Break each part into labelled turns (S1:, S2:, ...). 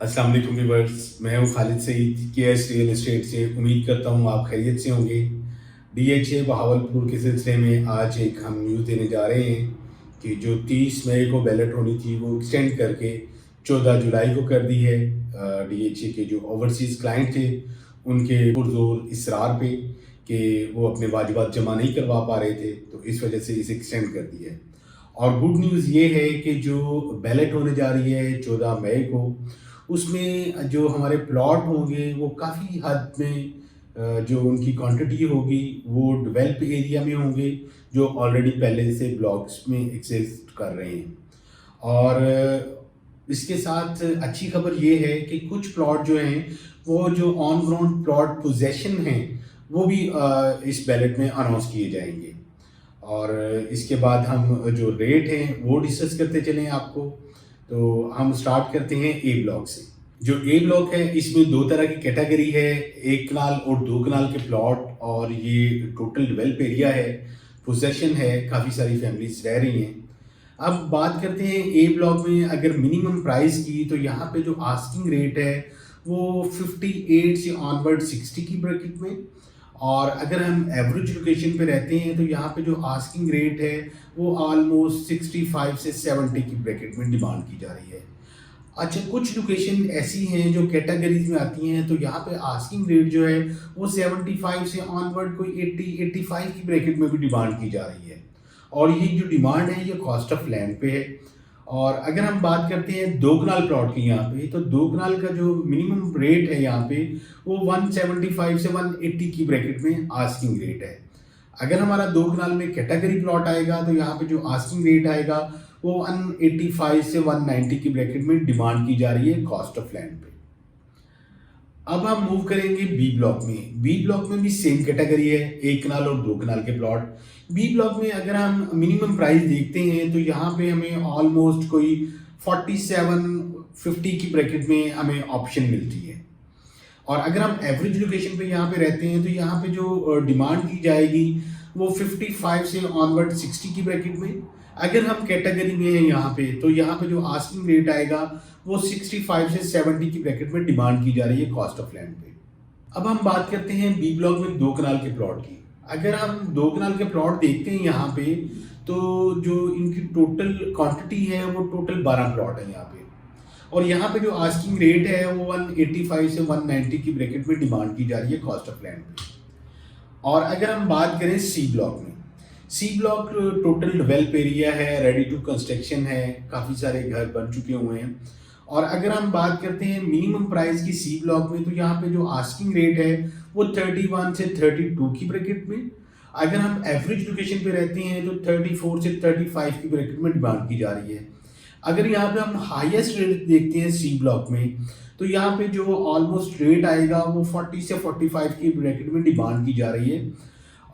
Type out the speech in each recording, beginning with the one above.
S1: अस्सलाम वालेकुम व्यूअर्स, मैं हूं Khalid Saeed KS real estate से। उम्मीद करता हूं आप खैरियत से होंगे। डीएचए बहावलपुर के सिलसिले में आज एक हम न्यूज़ देने जा रहे हैं कि जो 30 मई को बैलेट होनी थी वो एक्सटेंड करके 14 जुलाई को कर दी है। डीएचए के जो ओवरसीज़ क्लाइंट थे उनके पुरजोर इसरार पे कि वो अपने वाजिबात जमा नहीं करवा पा रहे थे, तो इस वजह से इसे एक्सटेंड कर दिया है। और गुड न्यूज़ ये है कि जो बैलेट होने जा रही है 14 मई को, उसमें जो हमारे प्लॉट होंगे वो काफ़ी हद में जो उनकी क्वांटिटी होगी वो डेवलप एरिया में होंगे, जो ऑलरेडी पहले से ब्लॉक्स में एग्जिस्ट कर रहे हैं। और इसके साथ अच्छी खबर ये है कि कुछ प्लॉट जो हैं वो जो ऑन ग्राउंड प्लॉट पोजेशन हैं वो भी इस बैलेट में अनाउंस किए जाएंगे। और इसके बाद हम जो रेट हैं वो डिस्कस करते चलें आपको। तो हम स्टार्ट करते हैं ए ब्लॉक से। जो ए ब्लॉक है इसमें दो तरह की कैटेगरी है, 1 कनाल और 2 कनाल के प्लॉट, और ये टोटल डेवलप एरिया है, पोजेशन है, काफ़ी सारी फैमिलीज रह रही हैं। अब बात करते हैं ए ब्लॉक में अगर मिनिमम प्राइस की, तो यहाँ पे जो आस्किंग रेट है वो 58 से ऑनवर्ड 60 की ब्रैकेट में। और अगर हम एवरेज लोकेशन पे रहते हैं तो यहाँ पे जो आस्किंग रेट है वो ऑलमोस्ट 65 से 70 की ब्रैकेट में डिमांड की जा रही है। अच्छा, कुछ लोकेशन ऐसी हैं जो कैटेगरीज में आती हैं, तो यहाँ पे आस्किंग रेट जो है वो 75 से ऑनवर्ड कोई 80-85 की ब्रैकेट में भी डिमांड की जा रही है। और ये जो डिमांड है ये कॉस्ट ऑफ लैंड पे है। और अगर हम बात करते हैं 2 कनाल प्लॉट की यहाँ पे, तो 2 कनाल का जो मिनिमम रेट है यहाँ पे वो 175 से 180 की ब्रैकेट में आस्किंग रेट है। अगर हमारा 2 कनाल में कैटेगरी प्लॉट आएगा तो यहाँ पे जो आस्किंग रेट आएगा वो 185 से 190 की ब्रैकेट में डिमांड की जा रही है कॉस्ट ऑफ लैंड पे। अब हम मूव करेंगे बी ब्लॉक में। बी ब्लॉक में भी सेम कैटेगरी है, 1 कनाल और 2 कनाल के प्लॉट। बी ब्लॉक में अगर हम मिनिमम प्राइस देखते हैं तो यहाँ पे हमें ऑलमोस्ट कोई 47-50 की ब्रैकेट में हमें ऑप्शन मिलती है। और अगर हम एवरेज लोकेशन पे यहाँ पे रहते हैं तो यहाँ पे जो डिमांड की जाएगी वो 55 से ऑनवर्ड 60 की ब्रैकेट में। अगर हम कैटेगरी में हैं यहाँ पे, तो यहाँ पे जो आस्किंग रेट आएगा वो 65 से 70 की ब्रैकेट में डिमांड की जा रही है कॉस्ट ऑफ लैंड पे। अब हम बात करते हैं बी ब्लॉक में 2 कनाल के प्लॉट की। अगर हम 2 कनाल के प्लॉट देखते हैं यहाँ पे, तो जो इनकी टोटल क्वांटिटी है वो टोटल 12 प्लॉट है यहाँ पे। और यहाँ पे जो आस्किंग रेट है वो 185 से 190 की ब्रैकेट में डिमांड की जा रही है कॉस्ट ऑफ लैंड पे। और अगर हम बात करें सी ब्लॉक में, C block total develop area है, रेडी टू कंस्ट्रक्शन है, काफ़ी सारे घर बन चुके हुए हैं। और अगर हम बात करते हैं मिनिमम प्राइस की सी ब्लॉक में, तो यहाँ पे जो आस्किंग रेट है वो 31 से 32 की ब्रैकेट में। अगर हम एवरेज लोकेशन पे रहते हैं तो 34 से 35 की ब्रैकेट में डिमांड की जा रही है। अगर यहाँ पे हम हाईएस्ट रेट देखते हैं सी ब्लॉक में, तो यहाँ पे जो ऑलमोस्ट रेट आएगा वो 40 से 45 की ब्रैकेट में डिमांड की जा रही है।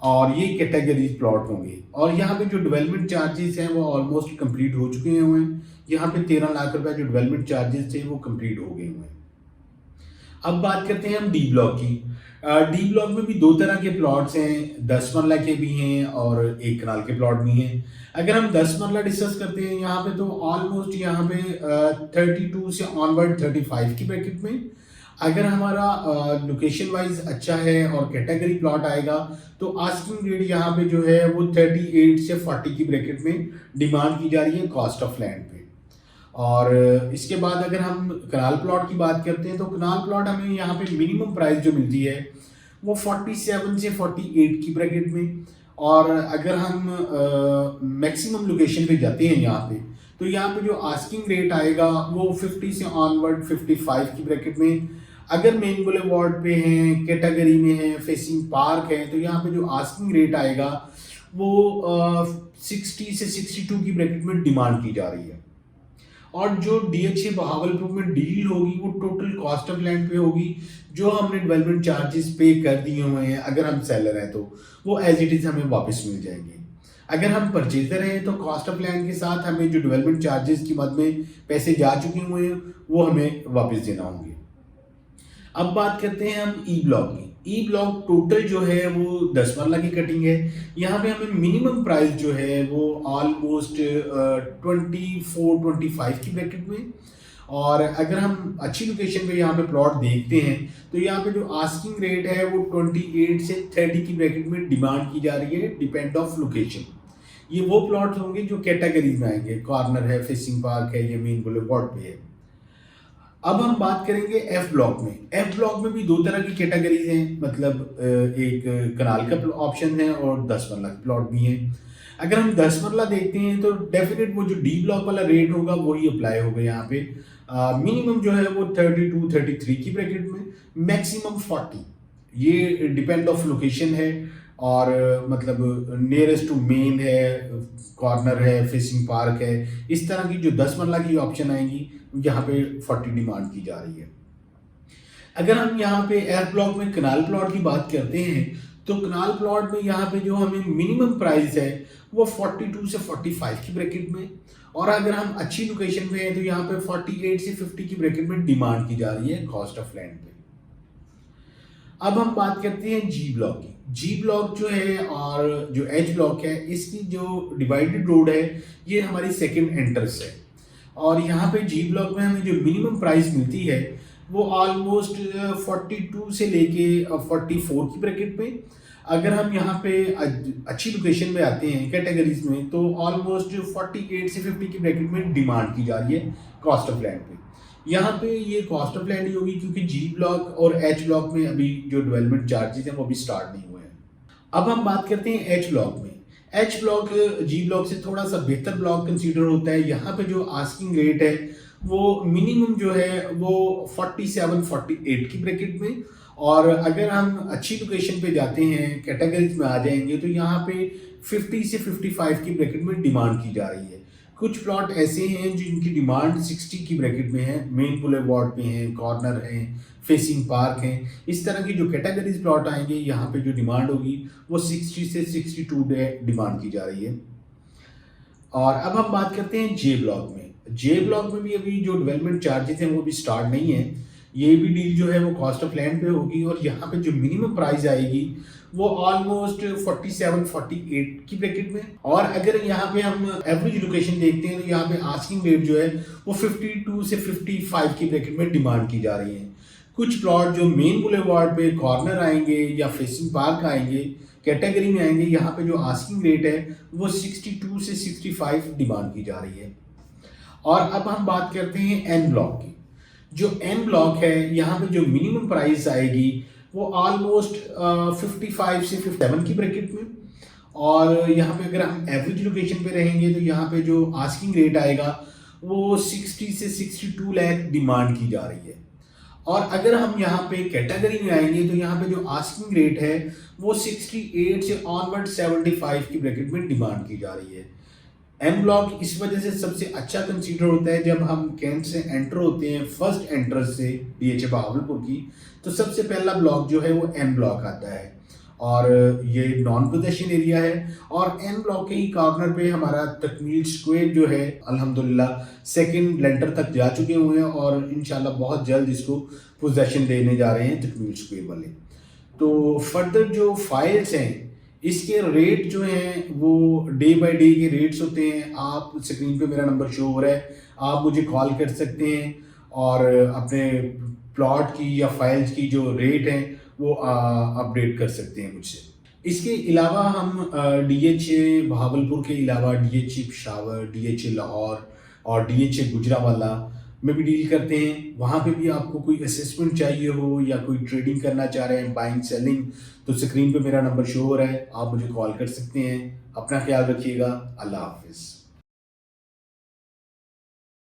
S1: और ये कैटेगरी प्लॉट होंगे। और यहाँ पे जो डेवलपमेंट चार्जेस हैं वो ऑलमोस्ट कंप्लीट हो चुके हुए हैं। यहाँ पे 13 लाख रुपए जो डेवलपमेंट चार्जेस थे वो कंप्लीट हो गए हुए हैं। अब बात करते हैं हम डी ब्लॉक की। डी ब्लॉक में भी 2 तरह के प्लॉट्स हैं, 10 मरला के भी हैं और 1 कनाल के प्लॉट भी हैं। अगर हम 10 मरला डिस्कस करते हैं यहाँ पे, तो ऑलमोस्ट यहाँ पे 32 से ऑनवर्ड 35 की ब्रैकेट में। अगर हमारा लोकेशन वाइज अच्छा है और कैटेगरी प्लॉट आएगा तो आस्किंग रेट यहाँ पे जो है वो 38 से 40 की ब्रैकेट में डिमांड की जा रही है कॉस्ट ऑफ लैंड पे। और इसके बाद अगर हम कनाल प्लॉट की बात करते हैं, तो कनाल प्लॉट हमें यहाँ पे मिनिमम प्राइस जो मिलती है वो 47 से 48 की ब्रैकेट में। और अगर हम मैक्सिमम लोकेशन पे जाते हैं यहाँ पे, तो यहाँ पे जो आस्किंग रेट आएगा वो 50 से ऑनवर्ड 55 की ब्रैकेट में। अगर मेन बुलेवार्ड पे हैं, कैटेगरी में है, फेसिंग पार्क है, तो यहाँ पे जो आस्किंग रेट आएगा वो 60 से 62 की ब्रैकेट में डिमांड की जा रही है। और जो डीएचए बहावलपुर में डील होगी वो टोटल कॉस्ट ऑफ लैंड पे होगी, जो हमने डेवलपमेंट चार्जेस पे कर दिए हुए हैं। अगर हम सेलर हैं तो वो एज इट इज़ हमें वापस मिल जाएंगे। अगर हम परचेजर हैं तो कॉस्ट ऑफ लैंड के साथ हमें जो डेवलपमेंट चार्जेस की मद में पैसे जा चुके हुए हैं वो हमें वापस देना होंगे। अब बात करते हैं हम ई ब्लॉक की। ई ब्लॉक टोटल जो है वो 10 मरला की कटिंग है। यहाँ पे हमें मिनिमम प्राइस जो है वो ऑलमोस्ट 24-25 की ब्रैकेट में। और अगर हम अच्छी लोकेशन पे यहाँ पे प्लॉट देखते हैं तो यहाँ पे जो आस्किंग रेट है वो 28 से 30 की ब्रैकेट में डिमांड की जा रही है, डिपेंड ऑफ लोकेशन। ये वो प्लॉट होंगे जो कैटेगरीज में आएंगे, कॉर्नर है, फेसिंग पार्क है, ये मेन बुलेवार्ड पे है। अब हम बात करेंगे एफ ब्लॉक में। एफ ब्लॉक में भी दो तरह की कैटेगरीज हैं, मतलब एक कनाल का ऑप्शन है और 10 मरला प्लॉट भी है। अगर हम 10 मरला देखते हैं तो डेफिनेट वो जो डी ब्लॉक वाला रेट होगा वही अप्लाई होगा यहाँ पे। मिनिमम जो है वो 32 33 की ब्रैकेट में, मैक्सिमम 40। ये डिपेंड ऑफ लोकेशन है और मतलब नियरेस्ट टू मेन है, कॉर्नर है, फेसिंग पार्क है, इस तरह की जो 10 मरला की ऑप्शन आएंगी यहाँ पे 40 डिमांड की जा रही है। अगर हम यहाँ पे एफ ब्लॉक में कनाल प्लॉट की बात करते हैं तो कनाल प्लॉट में यहाँ पे जो हमें मिनिमम प्राइस है वो 42 से 45 की ब्रैकेट में, और अगर हम अच्छी लोकेशन पे हैं तो यहाँ पे 48 से 50 की ब्रैकेट में डिमांड की जा रही है कॉस्ट ऑफ लैंड पे। अब हम बात करते हैं जी ब्लॉक की। जी ब्लॉक जो है और जो एच ब्लॉक है, इसकी जो डिवाइडेड रोड है ये हमारी सेकेंड एंट्रेंस है, और यहाँ पे जी ब्लॉक में हमें जो मिनिमम प्राइस मिलती है वो ऑलमोस्ट 42 से लेके 44 की ब्रैकेट में। अगर हम यहाँ पे अच्छी लोकेशन में आते हैं कैटेगरीज में तो ऑलमोस्ट 48 से 50 की ब्रैकेट में डिमांड की जा रही है कॉस्ट ऑफ लैंड पे। यहाँ पे ये कॉस्ट ऑफ लैंड ही होगी क्योंकि जी ब्लॉक और एच ब्लॉक में अभी जो डेवलपमेंट चार्जेस हैं वो अभी स्टार्ट नहीं हुए हैं। अब हम बात करते हैं एच ब्लॉक में। एच ब्लॉक जी ब्लॉक से थोड़ा सा बेहतर ब्लॉक कंसीडर होता है। यहाँ पे जो आस्किंग रेट है वो मिनिमम जो है वो 47 48 की ब्रैकेट में, और अगर हम अच्छी लोकेशन पे जाते हैं कैटेगरीज में आ जाएंगे तो यहाँ पे 50 से 55 की ब्रैकेट में डिमांड की जा रही है। कुछ प्लॉट ऐसे हैं जिनकी डिमांड 60 की ब्रैकेट में है, मेन बुलेवार्ड पे हैं, कॉर्नर हैं, फेसिंग पार्क हैं। इस तरह की जो कैटेगरीज प्लॉट आएंगे यहाँ पे जो डिमांड होगी वो 60 से 62 डिमांड की जा रही है। और अब हम बात करते हैं जे ब्लॉक में। जे ब्लॉक में भी अभी जो डेवलपमेंट चार्जेस हैं वो भी स्टार्ट नहीं है। ये भी डील जो है वो कॉस्ट ऑफ लैंड पे होगी, और यहाँ पे जो मिनिमम प्राइस आएगी वो ऑलमोस्ट 47 48 की ब्रैकेट में। और अगर यहाँ पे हम एवरेज लोकेशन देखते हैं तो यहाँ पे आस्किंग रेट जो है वो 52 से 55 की ब्रैकेट में डिमांड की जा रही है। कुछ प्लॉट जो मेन बुलेवार्ड पे कॉर्नर आएंगे या फेसिंग पार्क आएंगे, कैटेगरी में आएंगे, यहाँ पे जो आस्किंग रेट है वो 62 से 65 डिमांड की जा रही है। और अब हम बात करते हैं एन ब्लॉक की। जो एन ब्लॉक है यहाँ पे जो मिनिमम प्राइस आएगी वो ऑलमोस्ट 55 से 57 की ब्रैकेट में, और यहाँ पे अगर हम एवरेज लोकेशन पे रहेंगे तो यहाँ पे जो आस्किंग रेट आएगा वो 60 से 62 लाख डिमांड की जा रही है। और अगर हम यहाँ पे कैटेगरी में आएंगे तो यहाँ पे जो आस्किंग रेट है वो 68 से ऑनवर्ड 75 की ब्रैकेट में डिमांड की जा रही है। एम ब्लॉक इस वजह से सबसे अच्छा कंसीडर होता है जब हम कैंट से एंटर होते हैं, फर्स्ट एंट्रेंस से डीएचए बहावलपुर की, तो सबसे पहला ब्लॉक जो है वो एम ब्लॉक आता है, और ये नॉन पोजेशन एरिया है। और एन ब्लॉक के ही कॉर्नर पे हमारा तकमील स्क्वायर जो है अल्हम्दुलिल्लाह सेकंड लेंटर तक जा चुके हुए हैं, और इंशाल्लाह बहुत जल्द इसको पोजेशन देने जा रहे हैं तकमील स्क्वायर वाले। तो फर्दर जो फाइल्स हैं इसके रेट जो हैं वो डे बाय डे के रेट्स होते हैं। आप स्क्रीन पे मेरा नंबर शो हो रहा है, आप मुझे कॉल कर सकते हैं और अपने प्लॉट की या फाइल्स की जो रेट हैं वो अपडेट कर सकते हैं मुझसे। इसके अलावा हम डीएचए बहावलपुर के अलावा डीएचए पेशावर, डीएचए लाहौर और डीएचए गुजरावाला में भी डील करते हैं। वहाँ पे भी आपको कोई असेसमेंट चाहिए हो या कोई ट्रेडिंग करना चाह रहे हैं, बाइंग सेलिंग, तो स्क्रीन पे मेरा नंबर शो हो रहा है, आप मुझे कॉल कर सकते हैं। अपना ख्याल रखिएगा। अल्लाह हाफिज़।